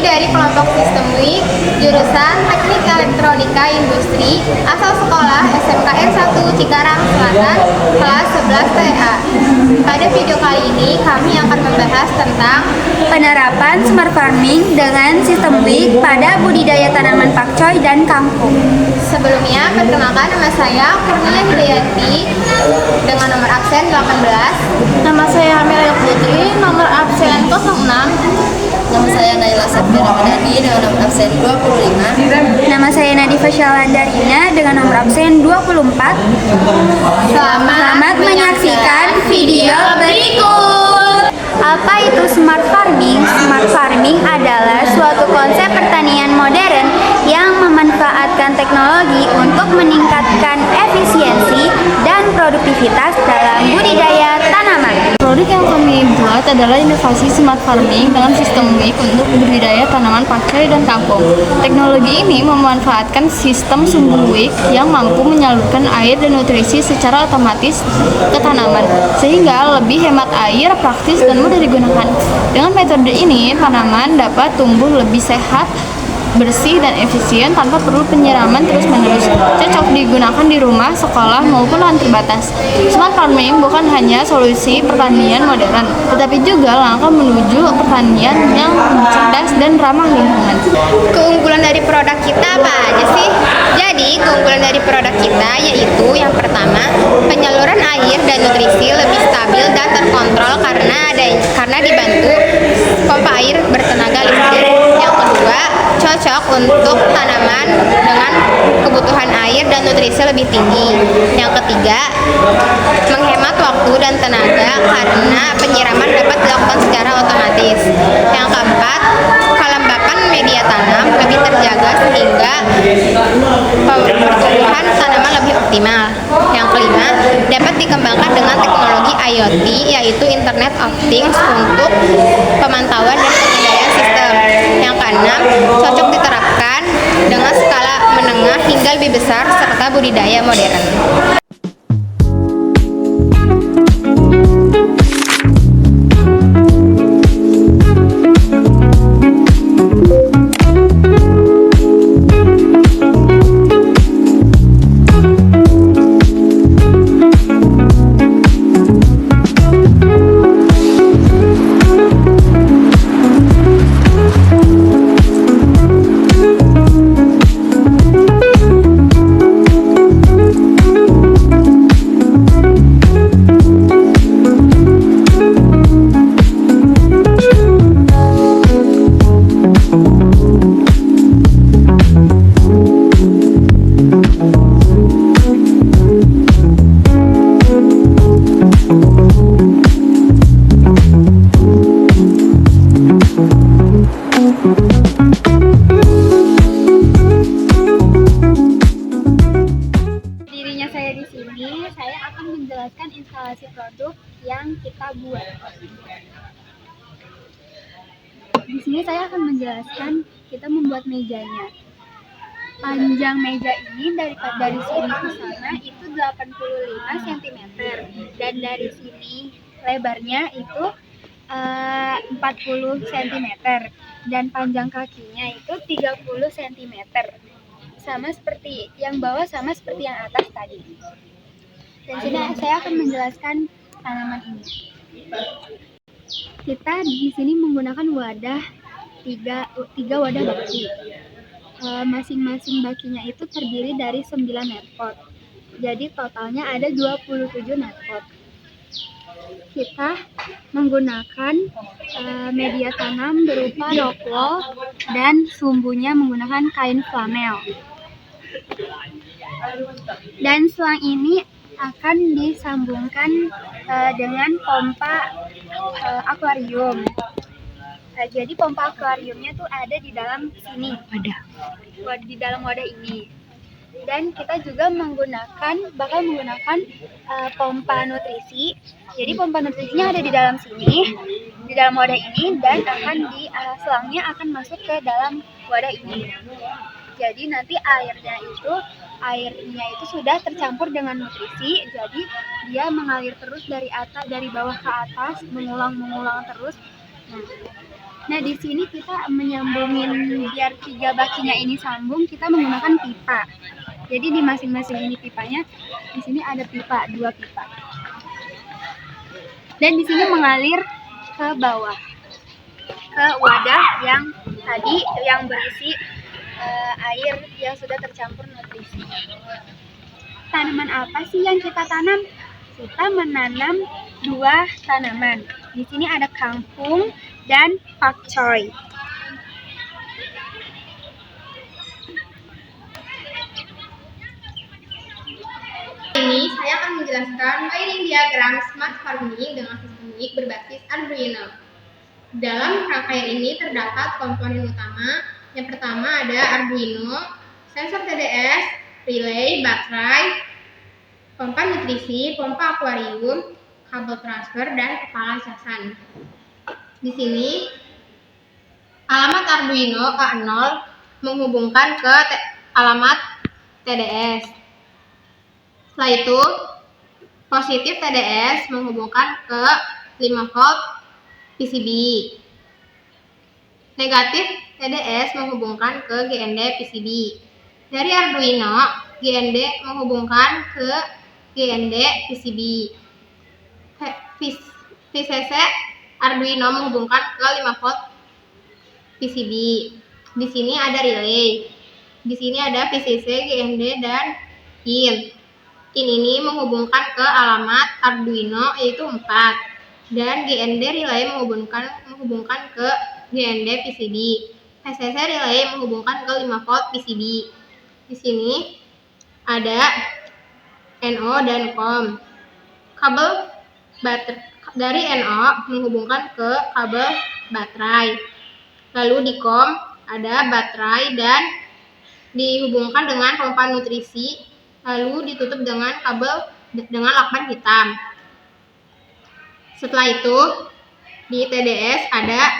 dari kelompok Sistem WIK, jurusan Teknik Elektronika Industri, asal sekolah SMKN 1 Cikarang Selatan, kelas 11 TA. Pada video kali ini kami akan membahas tentang penerapan smart farming dengan sistem WIK pada budidaya tanaman pakcoy dan kangkung. Sebelumnya, perkenalkan nama saya Kurnia Hidayanti dengan nomor absen 18. Nama saya Amelia Putri, nomor absen 06. Nama saya Naila Sabir Ramadhani dengan nomor absen 25. Nama saya Nadifa Syalandarina dengan nomor absen 24. Selamat menyaksikan video berikut. Apa itu smart farming? Smart farming adalah suatu konsep pertanian modern yang memanfaatkan teknologi untuk meningkatkan efisiensi dan produktivitas dalam budidaya tanaman. Produk yang kami buat adalah inovasi smart farming dengan sistem WIK untuk budidaya tanaman pakcoy dan kangkung. Teknologi ini memanfaatkan sistem sumbu WIK yang mampu menyalurkan air dan nutrisi secara otomatis ke tanaman, sehingga lebih hemat air, praktis, dan mudah digunakan. Dengan metode ini, tanaman dapat tumbuh lebih sehat, bersih dan efisien tanpa perlu penyiraman terus-menerus. Cocok digunakan di rumah, sekolah, maupun lahan terbatas. Smart farming bukan hanya solusi pertanian modern, tetapi juga langkah menuju pertanian yang cerdas dan ramah lingkungan. Keunggulan dari produk kita apa aja sih? Jadi, keunggulan dari produk kita yaitu yang pertama, penyaluran air dan nutrisi lebih stabil dan terkontrol karena dibantu pompa air bertenaga listrik. Yang kedua, cocok untuk tanaman dengan kebutuhan air dan nutrisi lebih tinggi. Yang ketiga, menghemat waktu dan tenaga karena penyiraman dapat dilakukan secara otomatis. Yang keempat, kelembapan media tanam lebih terjaga sehingga pertumbuhan tanaman lebih optimal. Yang kelima, dapat dikembangkan dengan teknologi IoT yaitu Internet of Things untuk pemantauan dan pengendalian sistem. Yang keenam, cocok diterapkan dengan skala menengah hingga lebih besar serta budidaya modern. Saya akan menjelaskan instalasi produk yang kita buat. Di sini saya akan menjelaskan kita membuat mejanya. Panjang meja ini dari sini ke sana itu 85 cm dan dari sini lebarnya itu 40 cm dan panjang kakinya itu 30 cm. Sama seperti yang bawah, sama seperti yang atas tadi. Dan sini saya akan menjelaskan tanaman ini. Kita di sini menggunakan wadah tiga wadah baki. Masing-masing bakinya itu terdiri dari 9 netpot. Jadi totalnya ada 27 netpot. Kita menggunakan media tanam berupa rock wool dan sumbunya menggunakan kain flanel. Dan selang ini akan disambungkan dengan pompa akuarium. Jadi pompa akuariumnya tuh ada di dalam sini, di dalam wadah ini. Dan kita juga bakal menggunakan pompa nutrisi. Jadi pompa nutrisinya ada di dalam sini, di dalam wadah ini, dan selangnya akan masuk ke dalam wadah ini. Jadi nanti airnya itu sudah tercampur dengan nutrisi, jadi dia mengalir terus dari bawah ke atas, mengulang terus. Nah, Nah, di sini kita menyambungin biar 3 bakinya ini sambung, kita menggunakan pipa. Jadi di masing-masing ini pipanya, di sini ada pipa, 2 pipa. Dan di sini mengalir ke bawah, ke wadah yang tadi yang berisi air yang sudah tercampur nutrisi. Tanaman apa sih yang kita tanam? Kita menanam 2 tanaman. Di sini ada kangkung dan pakcoy. Ini saya akan menjelaskan wiring diagram smart farming dengan sistemik berbasis Arduino. Dalam rangkaian ini terdapat komponen utama. Yang pertama ada Arduino, sensor TDS, relay, baterai, pompa nutrisi, pompa akuarium, kabel transfer, dan kepala casan. Di sini alamat Arduino A0 menghubungkan ke alamat TDS. Setelah itu positif TDS menghubungkan ke 5 volt PCB. Negatif TDS menghubungkan ke GND PCB. Dari Arduino, GND menghubungkan ke GND PCB. VCC Arduino menghubungkan ke 5 volt PCB. Di sini ada relay. Di sini ada VCC, GND, dan pin. Pin ini menghubungkan ke alamat Arduino yaitu 4. Dan GND relay menghubungkan ke GND PCB. VCC relay menghubungkan ke 5 volt PCB. Di sini ada NO dan COM. Kabel dari NO menghubungkan ke kabel baterai. Lalu di COM ada baterai dan dihubungkan dengan pompa nutrisi, lalu ditutup dengan kabel dengan lakban hitam. Setelah itu di TDS ada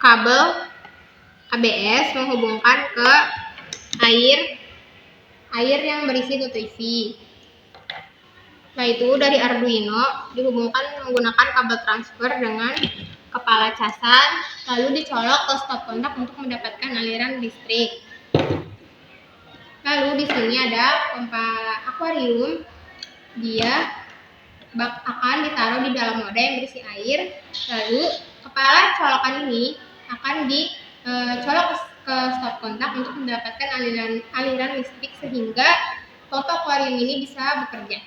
kabel ABS menghubungkan ke air yang berisi nutrisi. Setelah itu dari Arduino dihubungkan menggunakan kabel transfer dengan kepala casan, lalu dicolok ke stop kontak untuk mendapatkan aliran listrik. Lalu di sini ada pompa akuarium, dia akan ditaruh di dalam wadah yang berisi air, lalu kepala colokan ini akan dicolok ke stop kontak untuk mendapatkan aliran listrik sehingga pompa akuarium ini bisa bekerja.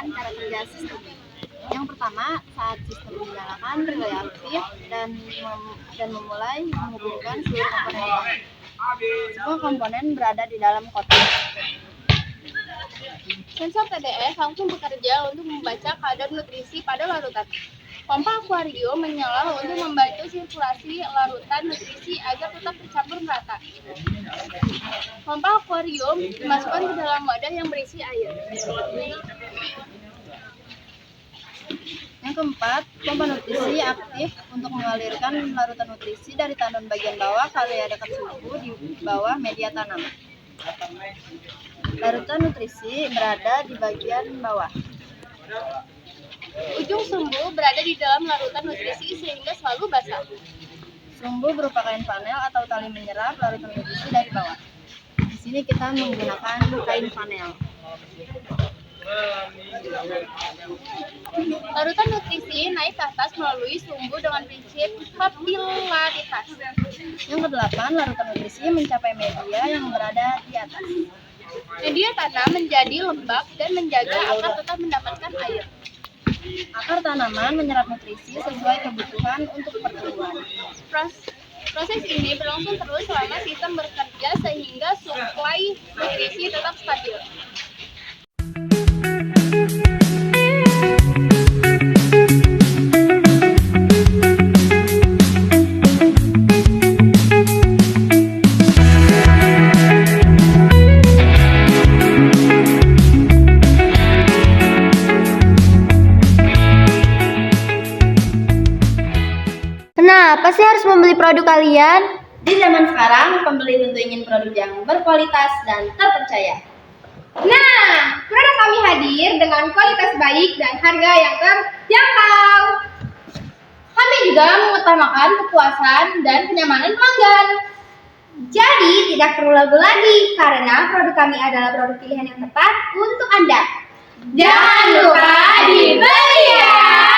Cara kerja sistem. Yang pertama, saat sistem dinyalakan, relay aktif dan memulai menghubungkan seluruh komponen. Semua komponen berada di dalam kotak. Sensor TDS langsung bekerja untuk membaca kadar nutrisi pada larutan. Pompa akuarium menyala untuk membantu sirkulasi larutan nutrisi agar tetap tercampur merata. Pompa akuarium dimasukkan ke dalam wadah yang berisi air. Yang keempat, pompa nutrisi aktif untuk mengalirkan larutan nutrisi dari tandon bagian bawah ke area dekat sumbu di bawah media tanam. Larutan nutrisi berada di bagian bawah. Ujung sumbu berada di dalam larutan nutrisi sehingga selalu basah. Sumbu berupa kain panel atau tali menyerap larutan nutrisi dari bawah. Di sini kita menggunakan kain panel. Larutan nutrisi naik ke atas melalui sumbu dengan prinsip kapilaritas. Yang kedelapan, larutan nutrisi mencapai media yang berada di atas. Media tanah menjadi lembab dan menjaga akar tetap mendapatkan air. Akar tanaman menyerap nutrisi sesuai kebutuhan untuk pertumbuhan. Proses ini berlangsung terus selama sistem bekerja sehingga suplai nutrisi tetap stabil. Kenapa sih harus membeli produk kalian? Di zaman sekarang, pembeli tentu ingin produk yang berkualitas dan terpercaya. Nah, produk kami hadir dengan kualitas baik dan harga yang terjangkau. Kami juga mengutamakan kepuasan dan kenyamanan pelanggan. Jadi tidak perlu ragu lagi karena produk kami adalah produk pilihan yang tepat untuk Anda. Jangan lupa dibeli ya!